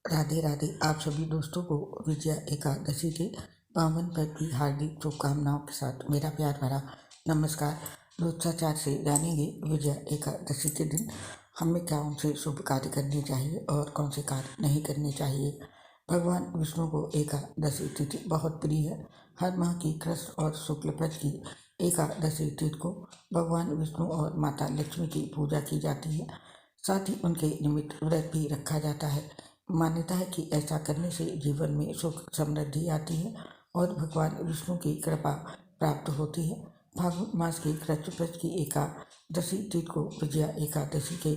राधे राधे। आप सभी दोस्तों को विजया एकादशी के पावन पर्व की हार्दिक शुभकामनाओं के साथ मेरा प्यार भरा नमस्कार। रोचाचार से जानेंगे विजया एकादशी के दिन हमें क्या उनसे शुभ कार्य करने चाहिए और कौन से कार्य नहीं करने चाहिए। भगवान विष्णु को एकादशी तिथि बहुत प्रिय है। हर माह की कृष्ण और शुक्ल पक्ष की एकादशी तिथि को भगवान विष्णु और माता लक्ष्मी की पूजा की जाती है। साथ ही उनके निमित्त व्रत भी रखा जाता है। मान्यता है कि ऐसा करने से जीवन में सुख समृद्धि आती है और भगवान विष्णु की कृपा प्राप्त होती है। फागुन मास की कृष्ण पक्ष की एकादशी तिथि को विजया एकादशी के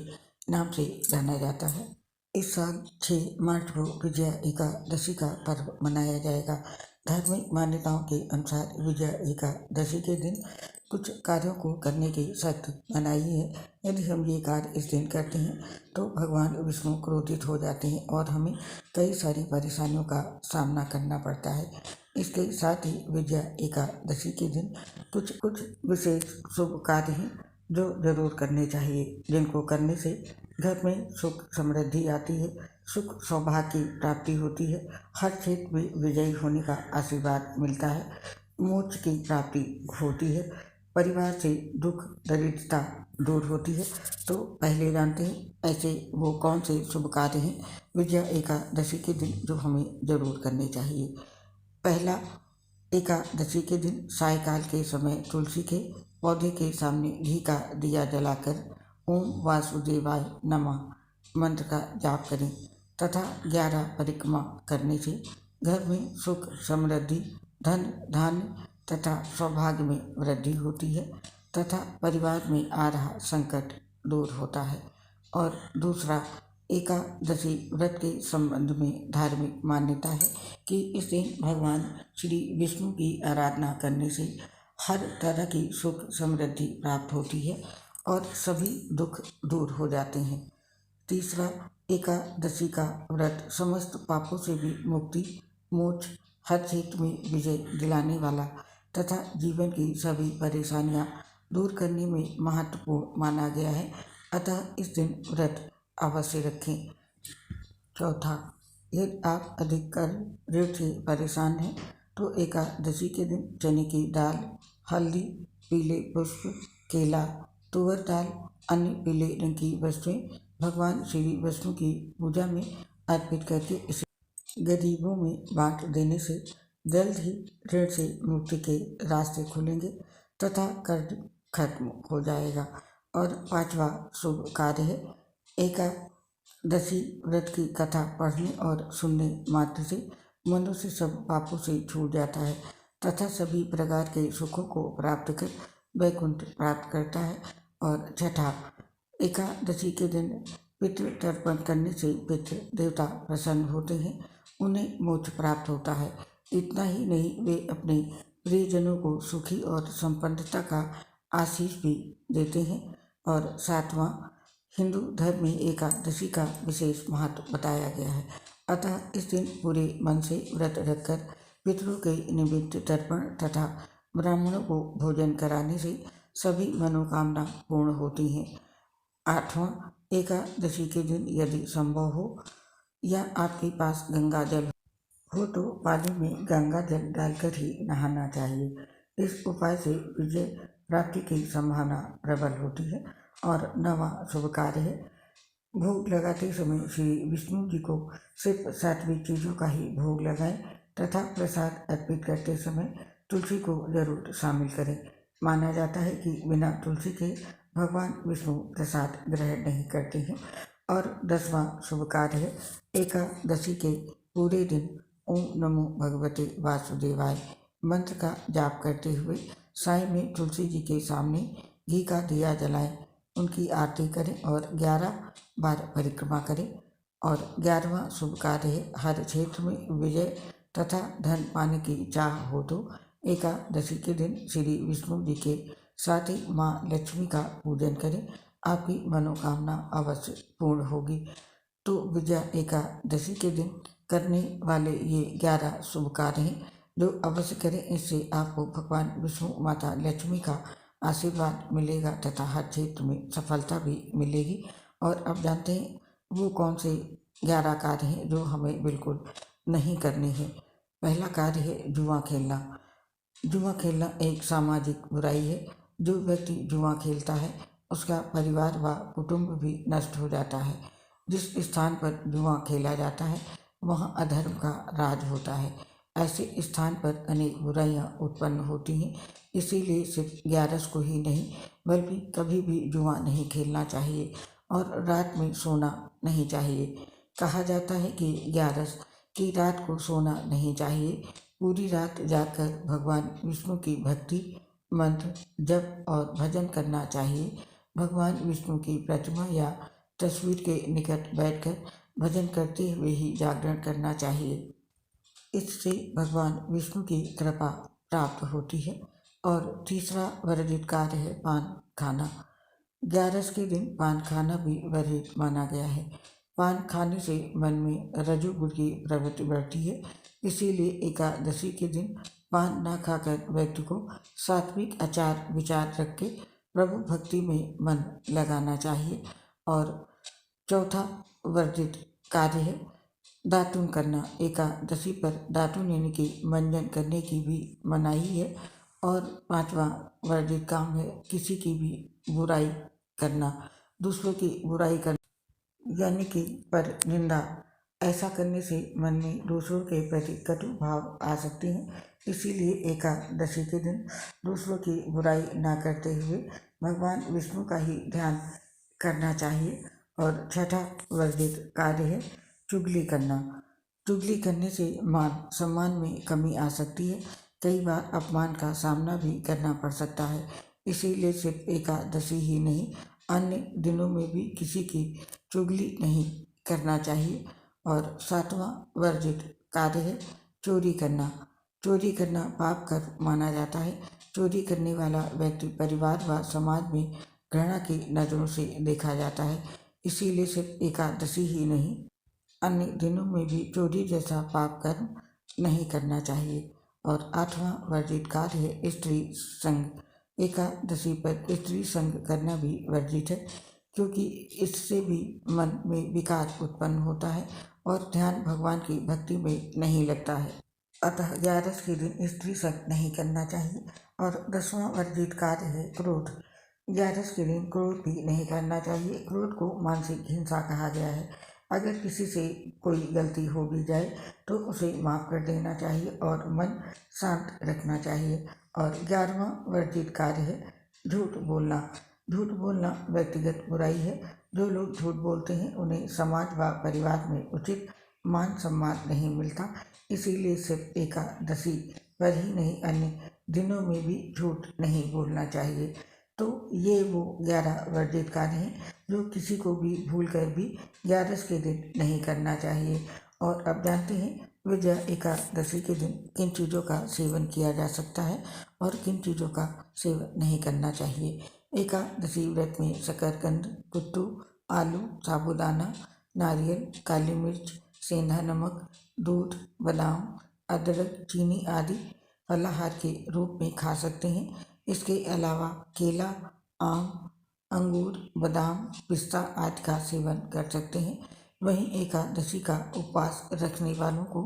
नाम से जाना जाता है। इस साल 6 मार्च को विजया एकादशी का पर्व मनाया जाएगा। धार्मिक मान्यताओं के अनुसार विजया एकादशी के दिन कुछ कार्यों को करने की सख्त मनाही है। यदि हम ये कार्य इस दिन करते हैं तो भगवान विष्णु क्रोधित हो जाते हैं और हमें कई सारी परेशानियों का सामना करना पड़ता है। इसके साथ ही विजया एकादशी के दिन कुछ कुछ विशेष शुभ कार्य हैं जो जरूर करने चाहिए, जिनको करने से घर में सुख समृद्धि आती है, सुख सौभाग्य की प्राप्ति होती है, हर क्षेत्र में विजयी होने का आशीर्वाद मिलता है, मोक्ष की प्राप्ति होती है, परिवार से दुख दरिद्रता दूर होती है। तो पहले जानते हैं ऐसे वो कौन से शुभ कार्य हैं विजया एकादशी के दिन जो हमें जरूर करने चाहिए। पहला, एकादशी के दिन सायकाल के समय तुलसी के पौधे के सामने घी का दिया जलाकर ओम वासुदेवाय नमः मंत्र का जाप करें तथा 11 परिक्रमा करने से घर में सुख समृद्धि धन धान्य तथा सौभाग्य में वृद्धि होती है तथा परिवार में आ रहा संकट दूर होता है। और दूसरा, एकादशी व्रत के संबंध में धार्मिक मान्यता है कि इस दिन भगवान श्री विष्णु की आराधना करने से हर तरह की सुख समृद्धि प्राप्त होती है और सभी दुख दूर हो जाते हैं। तीसरा, एकादशी का व्रत समस्त पापों से भी मुक्ति, मोक्ष, हर क्षेत्र में विजय दिलाने वाला तथा जीवन की सभी परेशानियां दूर करने में महत्वपूर्ण माना गया है, अतः इस दिन व्रत अवश्य रखें। चौथा, यदि आप अधिक ऋण से परेशान हैं तो एकादशी के दिन चने की दाल, हल्दी, पीले पुष्प, केला, तुअर दाल, अन्य पीले रंग की वस्तुएं भगवान श्री विष्णु की पूजा में अर्पित करके इसे गरीबों में बांट देने से जल्द ही ऋण से मुक्ति के रास्ते खुलेंगे तथा कर्ज खत्म हो जाएगा। और पांचवा शुभ कार्य है, एकादशी व्रत की कथा पढ़ने और सुनने मात्र से मनुष्य सब पापों से छूट जाता है तथा सभी प्रकार के सुखों को प्राप्त कर वैकुंठ प्राप्त करता है। और छठा, एकादशी के दिन पितृ तर्पण करने से पितृ देवता प्रसन्न होते हैं, उन्हें मोक्ष प्राप्त होता है। इतना ही नहीं, वे अपने प्रियजनों को सुखी और संपन्नता का आशीष भी देते हैं। और सातवां, हिंदू धर्म में एकादशी का विशेष महत्व बताया गया है, अतः इस दिन पूरे मन से व्रत रखकर पितरों के निमित्त तर्पण तथा ब्राह्मणों को भोजन कराने से सभी मनोकामना पूर्ण होती हैं। आठवां, एकादशी के दिन यदि संभव हो या आपके पास गंगा जल हो तो पानी में गंगा जल डालकर ही नहाना चाहिए। इस उपाय से विजय प्राप्ति की संभावना प्रबल होती है। और नवा शुभ कार्य है, भोग लगाते समय श्री विष्णु जी को सिर्फ सात्विक चीज़ों का ही भोग लगाएं तथा प्रसाद अर्पित करते समय तुलसी को जरूर शामिल करें। माना जाता है कि बिना तुलसी के भगवान विष्णु प्रसाद ग्रहण नहीं करते हैं। और 10वां शुभ कार्य है, एकादशी के पूरे दिन ओम नमो भगवते वासुदेवाय मंत्र का जाप करते हुए साय में तुलसी जी के सामने घी का दिया जलाएं, उनकी आरती करें और 11 बार परिक्रमा करें। और 11वां शुभ कार्य है, हर क्षेत्र में विजय तथा धन पाने की चाह हो तो एकादशी के दिन श्री विष्णु जी के साथ ही माँ लक्ष्मी का पूजन करें, आपकी मनोकामना अवश्य पूर्ण होगी। तो विजया एकादशी के दिन करने वाले ये 11 शुभ कार्य हैं जो अवश्य करें, इससे आपको भगवान विष्णु माता लक्ष्मी का आशीर्वाद मिलेगा तथा हर क्षेत्र में सफलता भी मिलेगी। और अब जानते हैं वो कौन से 11 कार्य हैं जो हमें बिल्कुल नहीं करने हैं। पहला कार्य है जुआ खेलना। जुआ खेलना एक सामाजिक बुराई है। जो व्यक्ति जुआ खेलता है उसका परिवार व कुटुंब भी नष्ट हो जाता है। जिस स्थान पर जुआ खेला जाता है वहाँ अधर्म का राज होता है। ऐसे स्थान पर अनेक बुराइयां उत्पन्न होती हैं। इसीलिए सिर्फ 11 को ही नहीं बल्कि कभी भी जुआ नहीं खेलना चाहिए और रात में सोना नहीं चाहिए। कहा जाता है कि 11 की रात को सोना नहीं चाहिए। पूरी रात जागकर भगवान विष्णु की भक्ति, मंत्र, जप और भजन करना चाहिए। भगवान विष्णु की प्रतिमा या तस्वीर के निकट बैठकर भजन करते हुए ही जागरण करना चाहिए। इससे भगवान विष्णु की कृपा प्राप्त होती है। और तीसरा वर्जित कार्य है पान खाना। 11 के दिन पान खाना भी वर्जित माना गया है। पान खाने से मन में रजोगुण की प्रवृत्ति बढ़ती है। इसीलिए एकादशी के दिन पान न खाकर व्यक्ति को सात्विक आचार विचार रख के प्रभु भक्ति में मन लगाना चाहिए। और चौथा वर्जित कार्य है दातुन करना। एकादशी पर दातुन यानी कि मंजन करने की भी मनाही है। और पांचवा वर्जित काम है किसी की भी बुराई करना, दूसरों की बुराई करना यानी कि पर निंदा। ऐसा करने से मन में दूसरों के प्रति कटु भाव आ सकते हैं। इसीलिए एकादशी के दिन दूसरों की बुराई ना करते हुए भगवान विष्णु का ही ध्यान करना चाहिए। और छठा वर्जित कार्य है चुगली करना। चुगली करने से मान सम्मान में कमी आ सकती है। कई बार अपमान का सामना भी करना पड़ सकता है। इसीलिए सिर्फ एकादशी ही नहीं अन्य दिनों में भी किसी की चुगली नहीं करना चाहिए। और सातवां वर्जित कार्य है चोरी करना। चोरी करना पाप कर माना जाता है। चोरी करने वाला व्यक्ति परिवार व समाज में घृणा की नज़रों से देखा जाता है। इसीलिए सिर्फ एकादशी ही नहीं अन्य दिनों में भी चोरी जैसा पाप कर्म नहीं करना चाहिए। और आठवां वर्जित कार्य है स्त्री संग। एकादशी पर स्त्री संग करना भी वर्जित है क्योंकि इससे भी मन में विकार उत्पन्न होता है और ध्यान भगवान की भक्ति में नहीं लगता है। अतः 11 के दिन स्त्री संग नहीं करना चाहिए। और 10वां वर्जित कार्य है क्रोध। 11 के दिन क्रोध भी नहीं करना चाहिए। क्रोध को मानसिक हिंसा कहा गया है। अगर किसी से कोई गलती हो भी जाए तो उसे माफ़ कर देना चाहिए और मन शांत रखना चाहिए। और 11वां वर्जित कार्य है झूठ बोलना। झूठ बोलना व्यक्तिगत बुराई है। जो लोग झूठ बोलते हैं उन्हें समाज व परिवार में उचित मान सम्मान नहीं मिलता। इसीलिए सिर्फ एकादशी पर ही नहीं अन्य दिनों में भी झूठ नहीं बोलना चाहिए। तो ये वो 11 वर्जित कार्य हैं जो किसी को भी भूल कर भी 11 के दिन नहीं करना चाहिए। और अब जानते हैं विजया एकादशी के दिन किन चीज़ों का सेवन किया जा सकता है और किन चीज़ों का सेवन नहीं करना चाहिए। एकादशी व्रत में शकरकंद, कुट्टू, आलू, साबूदाना, नारियल, काली मिर्च, सेंधा नमक, दूध, बादाम, अदरक, चीनी आदि फलाहार के रूप में खा सकते हैं। इसके अलावा केला, आम, अंगूर, बादाम, पिस्ता आदि का सेवन कर सकते हैं। वहीं एकादशी का उपवास रखने वालों को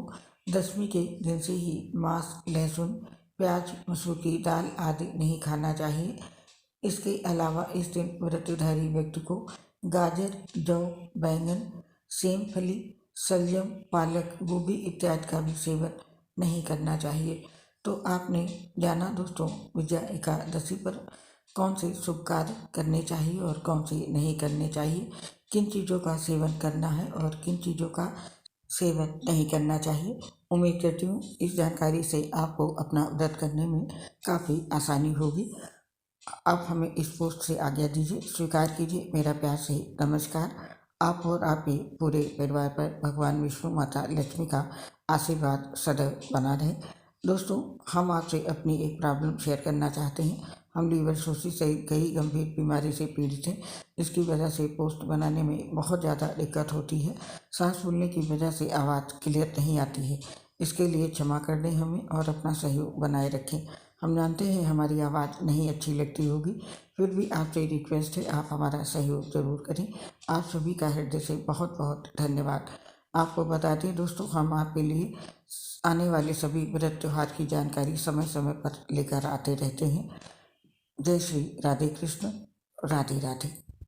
10वीं के दिन से ही मांस, लहसुन, प्याज, मसूर की दाल आदि नहीं खाना चाहिए। इसके अलावा इस दिन व्रतधारी व्यक्ति को गाजर, जौ, बैंगन, सेम फली, शलजम, पालक, गोभी इत्यादि का भी सेवन नहीं करना चाहिए। तो आपने जाना दोस्तों विजया एकादशी पर कौन से शुभ कार्य करने चाहिए और कौन से नहीं करने चाहिए, किन चीज़ों का सेवन करना है और किन चीज़ों का सेवन नहीं करना चाहिए। उम्मीद करती हूँ इस जानकारी से आपको अपना व्रत करने में काफ़ी आसानी होगी। आप हमें इस पोस्ट से आज्ञा दीजिए, स्वीकार कीजिए मेरा प्यार से नमस्कार। आप और आपके पूरे परिवार पर भगवान विष्णु, माता लक्ष्मी का आशीर्वाद सदैव बना रहे। दोस्तों हम आपसे अपनी एक प्रॉब्लम शेयर करना चाहते हैं। हम लीवर सोसिस सहित कई गंभीर बीमारी से पीड़ित हैं। इसकी वजह से पोस्ट बनाने में बहुत ज़्यादा दिक्कत होती है। सांस फूलने की वजह से आवाज़ क्लियर नहीं आती है। इसके लिए क्षमा कर दें हमें और अपना सहयोग बनाए रखें। हम जानते हैं हमारी आवाज़ नहीं अच्छी लगती होगी, फिर भी आपसे रिक्वेस्ट है आप हमारा सहयोग ज़रूर करें। आप सभी का हृदय से बहुत बहुत धन्यवाद। आपको बता दें दोस्तों, हम आपके लिए आने वाले सभी व्रत त्योहार की जानकारी समय समय पर लेकर आते रहते हैं। जय श्री राधे कृष्ण, राधे राधे।